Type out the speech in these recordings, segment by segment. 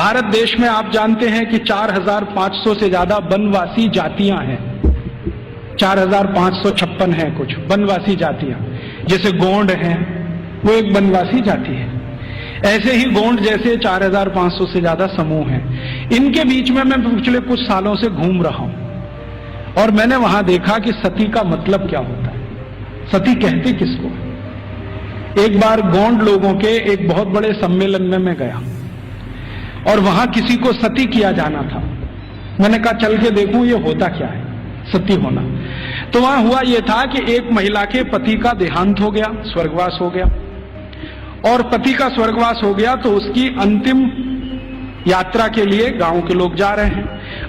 भारत देश में आप जानते हैं कि 4500 से ज्यादा वनवासी जातियां हैं। 4556 हैं कुछ वनवासी जातियां। जैसे गोंड हैं, वो एक वनवासी जाति है। ऐसे ही गोंड जैसे 4500 से ज्यादा समूह हैं। इनके बीच में मैं पिछले कुछ सालों से घूम रहा हूं और मैंने वहां देखा कि सती का मतलब क्या होता है, सती कहते किसको। एक बार गोंड लोगों के एक बहुत बड़े सम्मेलन में मैं गया और वहां किसी को सती किया जाना था। मैंने कहा चल के देखूं ये होता क्या है सती होना। तो वहां हुआ ये था कि एक महिला के पति का देहांत हो गया, स्वर्गवास हो गया, और पति का स्वर्गवास हो गया तो उसकी अंतिम यात्रा के लिए गांव के लोग जा रहे हैं।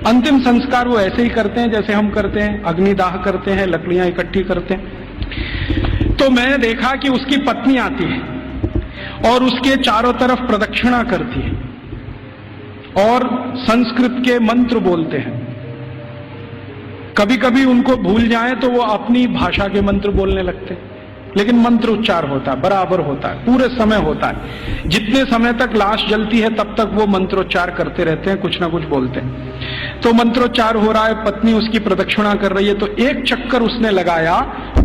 अंतिम संस्कार वो ऐसे ही करते हैं जैसे हम करते हैं, अग्निदाह करते हैं, लकड़ियां इकट्ठी करते हैं। तो मैंने देखा कि उसकी पत्नी आती है और उसके चारों तरफ प्रदक्षिणा करती है और संस्कृत के मंत्र बोलते हैं। कभी कभी उनको भूल जाएं तो वो अपनी भाषा के मंत्र बोलने लगते हैं, लेकिन मंत्र उच्चार होता है, बराबर होता है, पूरे समय होता है। जितने समय तक लाश जलती है तब तक वो मंत्रोच्चार करते रहते हैं, कुछ ना कुछ बोलते हैं। तो मंत्रोच्चार हो रहा है, पत्नी उसकी प्रदक्षिणा कर रही है, तो एक चक्कर उसने लगाया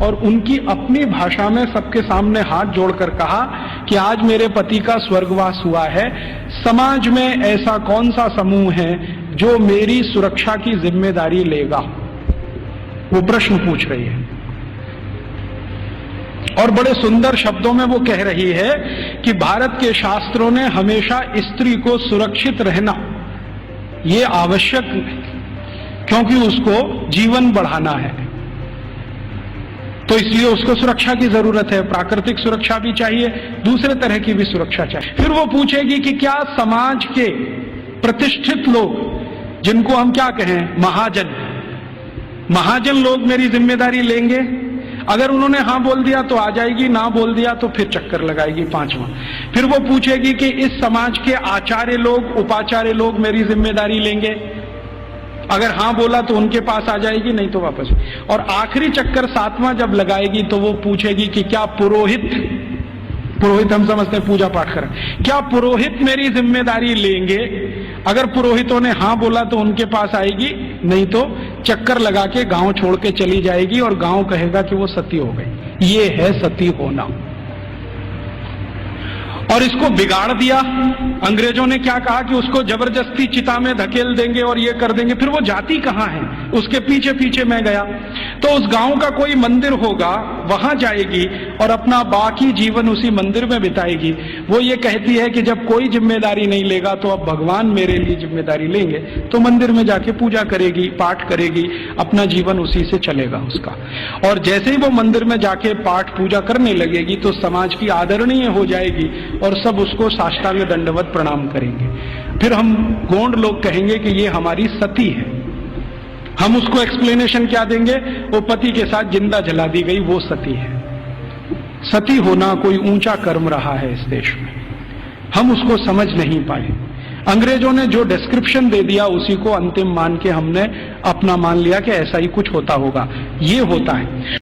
और उनकी अपनी भाषा में सबके सामने हाथ जोड़कर कहा कि आज मेरे पति का स्वर्गवास हुआ है, समाज में ऐसा कौन सा समूह है जो मेरी सुरक्षा की जिम्मेदारी लेगा। वो प्रश्न पूछ रही है और बड़े सुंदर शब्दों में वो कह रही है कि भारत के शास्त्रों ने हमेशा स्त्री को सुरक्षित रहना ये आवश्यक है क्योंकि उसको जीवन बढ़ाना है, तो इसलिए उसको सुरक्षा की जरूरत है। प्राकृतिक सुरक्षा भी चाहिए, दूसरे तरह की भी सुरक्षा चाहिए। फिर वो पूछेगी कि क्या समाज के प्रतिष्ठित लोग, जिनको हम क्या कहें महाजन लोग मेरी जिम्मेदारी लेंगे। अगर उन्होंने हाँ बोल दिया तो आ जाएगी, ना बोल दिया तो फिर चक्कर लगाएगी पांचवा। फिर वो पूछेगी कि इस समाज के आचार्य लोग, उपाचार्य लोग मेरी जिम्मेदारी लेंगे। अगर हाँ बोला तो उनके पास आ जाएगी, नहीं तो वापस। और आखिरी चक्कर सातवां जब लगाएगी तो वो पूछेगी कि क्या पुरोहित हम समझते हैं पूजा पाठ करें, क्या पुरोहित मेरी जिम्मेदारी लेंगे। अगर पुरोहितों ने हाँ बोला तो उनके पास आएगी, नहीं तो चक्कर लगा के गांव छोड़ के चली जाएगी और गांव कहेगा कि वो सती हो गई। ये है सती होना। और इसको बिगाड़ दिया। अंग्रेजों ने क्या कहा कि उसको जबरदस्ती चिता में धकेल देंगे और ये कर देंगे। फिर वो जाती कहां है, उसके पीछे पीछे मैं गया तो उस गांव का कोई मंदिर होगा, वहां जाएगी और अपना बाकी जीवन उसी मंदिर में बिताएगी। वो ये कहती है कि जब कोई जिम्मेदारी नहीं लेगा तो अब भगवान मेरे लिए जिम्मेदारी लेंगे, तो मंदिर में जाके पूजा करेगी, पाठ करेगी, अपना जीवन उसी से चलेगा उसका। और जैसे ही वो मंदिर में जाके पाठ पूजा करने लगेगी तो समाज की आदरणीय हो जाएगी और सब उसको साष्टांग दंडवत प्रणाम करेंगे। फिर हम गोंड लोग कहेंगे कि ये हमारी सती है। हम उसको एक्सप्लेनेशन क्या देंगे, वो पति के साथ जिंदा जला दी गई, वो सती है। सती होना कोई ऊंचा कर्म रहा है इस देश में, हम उसको समझ नहीं पाए। अंग्रेजों ने जो डिस्क्रिप्शन दे दिया उसी को अंतिम मान के हमने अपना मान लिया कि ऐसा ही कुछ होता होगा। ये होता है।